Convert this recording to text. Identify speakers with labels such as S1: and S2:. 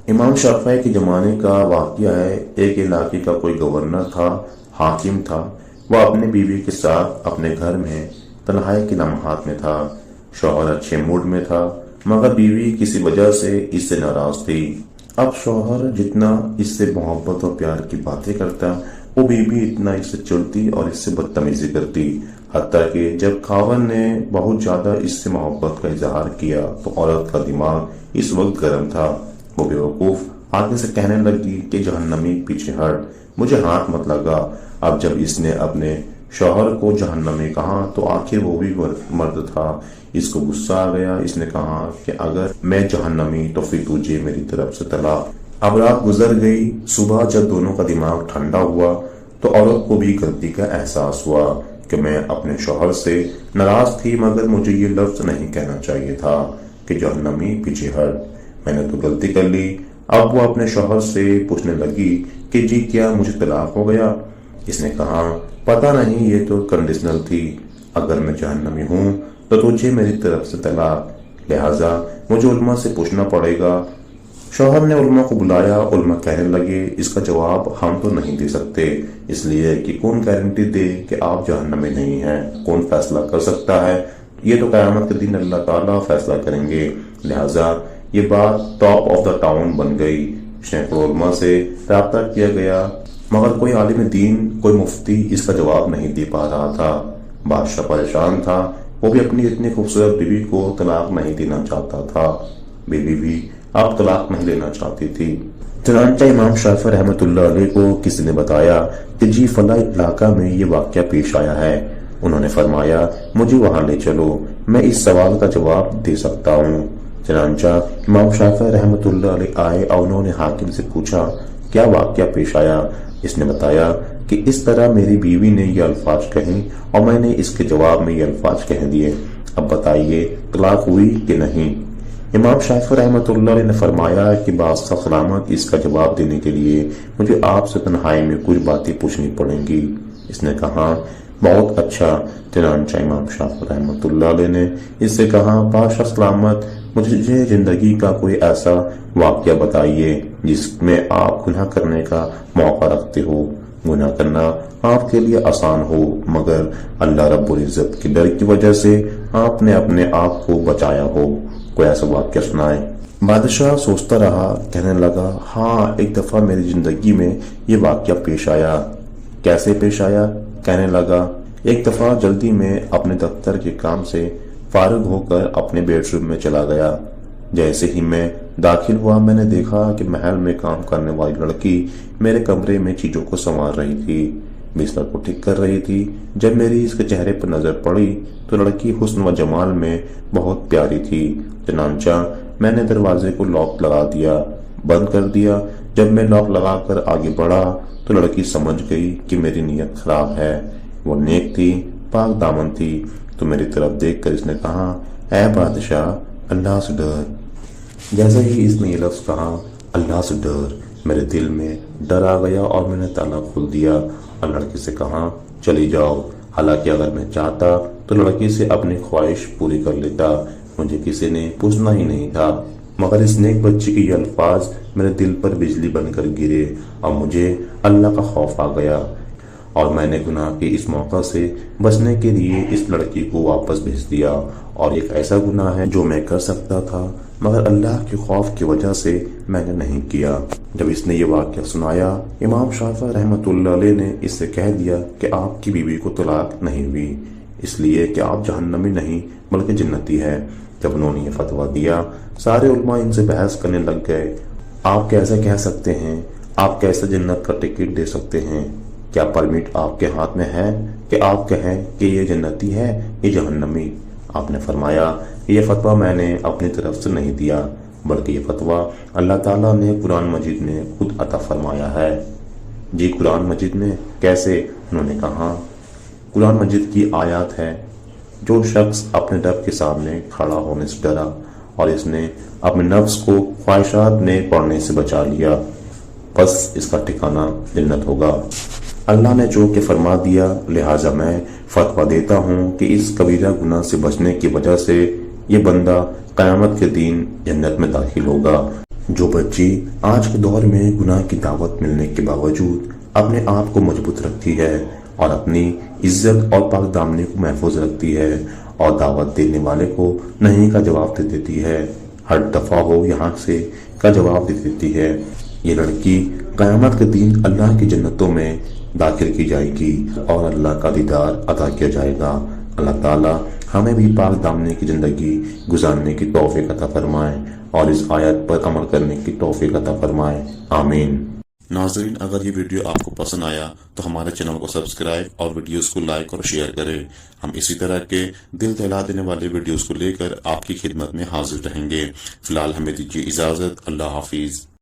S1: امام شافعی کے زمانے کا واقعہ ہے۔ ایک علاقے کا کوئی گورنر تھا، حاکم تھا۔ وہ اپنی بیوی کے ساتھ اپنے گھر میں تنہائی کے لمحات میں تھا۔ شوہر اچھے موڈ میں تھا، مگر بیوی کسی وجہ سے اس سے ناراض تھی۔ اب شوہر جتنا اس سے محبت اور پیار کی باتیں کرتا، وہ بیوی اتنا اس سے چڑتی اور اس سے بدتمیزی کرتی، حتیٰ کہ جب خاوند نے بہت زیادہ اس سے محبت کا اظہار کیا تو عورت کا دماغ اس وقت گرم تھا۔ وہ بیوقوف آگے سے کہنے لگی کہ جہنمی پیچھے ہٹ، مجھے ہاتھ مت لگا۔ اب جب اس نے اپنے شوہر کو جہنمی کہا تو آخر وہ بھی مرد تھا، اس کو غصہ آ گیا۔ اس نے کہا کہ اگر میں جہنمی تو پھر تجھے میری طرف سے طلاق۔ اب رات گزر گئی، صبح جب دونوں کا دماغ ٹھنڈا ہوا تو عورت کو بھی غلطی کا احساس ہوا کہ میں اپنے شوہر سے ناراض تھی، مگر مجھے یہ لفظ نہیں کہنا چاہیے تھا کہ جہنمی پیچھے ہٹ، میں نے تو غلطی کر لی۔ اب وہ اپنے شوہر سے پوچھنے لگی کہ جی کیا مجھے طلاق ہو گیا؟ اس نے کہا پتہ نہیں، یہ تو کنڈیشنل تھی، اگر میں جہنمی ہوں تو تجھے میری طرف سے طلاق، لہٰذا مجھے علماء سے پوچھنا پڑے گا۔ شوہر نے علماء کو بلایا، علماء کہنے لگے اس کا جواب ہم تو نہیں دے سکتے، اس لیے کہ کون گارنٹی دے کہ آپ جہنمی نہیں ہیں، کون فیصلہ کر سکتا ہے؟ یہ تو قیامت کے دن اللہ تعالیٰ فیصلہ کریں گے، لہٰذا یہ بات ٹاپ آف دا ٹاؤن بن گئی۔ سینکڑوں علماء سے رابطہ کیا گیا، مگر کوئی عالم دین، کوئی مفتی اس کا جواب نہیں دے پا رہا تھا۔ بادشاہ پریشان تھا، وہ بھی اپنی اتنی خوبصورت بیوی کو طلاق نہیں دینا چاہتا تھا، بیوی بھی اب طلاق نہیں لینا چاہتی تھی۔ چنانچہ امام شافعی رحمۃ اللہ علیہ کو کسی نے بتایا کہ جی فلاں علاقہ میں یہ واقعہ پیش آیا ہے۔ انہوں نے فرمایا مجھے وہاں لے چلو، میں اس سوال کا جواب دے سکتا ہوں۔ چنانچہ امام شافعی رحمۃ اللہ علیہ آئے اور انہوں نے حاکم سے پوچھا کیا واقعہ پیش آیا؟ اس نے بتایا کہ اس طرح میری بیوی نے یہ الفاظ کہیں اور میں نے اس کے جواب میں یہ الفاظ کہہ دیے، اب بتائیے طلاق ہوئی کہ نہیں؟ امام شافعی رحمۃ اللہ علیہ نے فرمایا کہ بادشاہ سلامت، اس کا جواب دینے کے لیے مجھے آپ سے تنہائی میں کچھ باتیں پوچھنی پڑیں گی۔ اس نے کہا بہت اچھا۔ چنانچہ امام شافعی رحمۃ اللہ علیہ نے اس سے کہا بادشاہ سلامت، مجھے زندگی کا کوئی ایسا واقعہ بتائیے جس میں آپ گناہ کرنے کا موقع رکھتے ہو، گناہ کرنا آپ کے لیے آسان ہو، مگر اللہ رب العزت کے ڈر کی وجہ سے آپ نے اپنے آپ کو بچایا ہو، کوئی ایسا واقعہ سنائے۔ بادشاہ سوچتا رہا، کہنے لگا ہاں ایک دفعہ میری زندگی میں یہ واقعہ پیش آیا۔ کیسے پیش آیا؟ کہنے لگا ایک دفعہ جلدی میں اپنے دفتر کے کام سے فارغ ہو کر اپنے بیڈ روم میں چلا گیا۔ جیسے ہی میں داخل ہوا میں نے دیکھا کہ محل میں کام کرنے والی لڑکی میرے کمرے میں چیزوں کو سنوار رہی تھی، بستر کو ٹھیک کر رہی تھی۔ جب میری اس کے چہرے پر نظر پڑی تو لڑکی حسن و جمال میں بہت پیاری تھی۔ چنانچہ میں نے دروازے کو لاک لگا دیا، بند کر دیا۔ جب میں لاک لگا کر آگے بڑھا تو لڑکی سمجھ گئی کہ میری نیت خراب ہے۔ وہ نیک تھی، پاک دامن تھی، تو میری طرف دیکھ کر اس نے کہا اے بادشاہ اللہ سے ڈر۔ جیسے ہی اس نے یہ لفظ کہا اللہ سے ڈر، میرے دل میں ڈر آ گیا اور میں نے تالا کھول دیا اور لڑکی سے کہا چلی جاؤ۔ حالانکہ اگر میں چاہتا تو لڑکی سے اپنی خواہش پوری کر لیتا، مجھے کسی نے پوچھنا ہی نہیں تھا، مگر اس نیک بچی کے یہ الفاظ میرے دل پر بجلی بن کر گرے اور مجھے اللہ کا خوف آ گیا، اور میں نے گناہ کے اس موقع سے بچنے کے لیے اس لڑکی کو واپس بھیج دیا۔ اور ایک ایسا گناہ ہے جو میں کر سکتا تھا مگر اللہ کے خوف کی وجہ سے میں نے نہیں کیا۔ جب اس نے یہ واقعہ سنایا، امام شافعی رحمۃ اللہ علیہ نے اس سے کہہ دیا کہ آپ کی بیوی کو طلاق نہیں ہوئی، اس لیے کہ آپ جہنمی نہیں بلکہ جنتی ہے۔ جب انہوں نے یہ فتویٰ دیا، سارے علماء ان سے بحث کرنے لگ گئے، آپ کیسے کہہ سکتے ہیں؟ آپ کیسے جنت کا ٹکٹ دے سکتے ہیں؟ کیا پرمٹ آپ کے ہاتھ میں ہے کہ آپ کہیں کہ یہ جنتی ہے یہ جہنمی؟ آپ نے فرمایا یہ فتویٰ میں نے اپنی طرف سے نہیں دیا، بلکہ یہ فتویٰ اللہ تعالیٰ نے قرآن مجید میں خود عطا فرمایا ہے۔ جی قرآن مجید میں کیسے؟ انہوں نے کہا قرآن مجید کی آیات ہے، جو شخص اپنے رب کے سامنے کھڑا ہونے سے ڈرا اور اس نے اپنے نفس کو خواہشات میں پڑنے سے بچا لیا، بس اس کا ٹھکانہ جنت ہوگا۔ اللہ نے جو کہ فرما دیا، لہٰذا میں فتویٰ دیتا ہوں کہ اس کبیرہ گناہ سے بچنے کی وجہ سے یہ بندہ قیامت کے دن جنت میں داخل ہوگا۔ جو بچی آج کے دور میں گناہ کی دعوت ملنے کے باوجود اپنے آپ کو مضبوط رکھتی ہے اور اپنی عزت اور پاک دامنی کو محفوظ رکھتی ہے اور دعوت دینے والے کو نہیں کا جواب دے دیتی ہے، ہر دفعہ ہو یہاں سے کا جواب دے دیتی ہے، یہ لڑکی قیامت کے دن اللہ کی جنتوں میں داخل کی جائے گی اور اللہ کا دیدار عطا کیا جائے گا۔ اللہ تعالی ہمیں بھی پاک دامنی کی زندگی گزارنے کی توفیق عطا فرمائے اور اس آیت پر عمل کرنے کی توفیق عطا فرمائے، آمین۔ ناظرین، اگر یہ ویڈیو آپ کو پسند آیا تو ہمارے چینل کو سبسکرائب اور ویڈیوز کو لائک اور شیئر کریں۔ ہم اسی طرح کے دل دہلا دینے والے ویڈیوز کو لے کر آپ کی خدمت میں حاضر رہیں گے۔ فی الحال ہمیں دیجیے اجازت، اللہ حافظ۔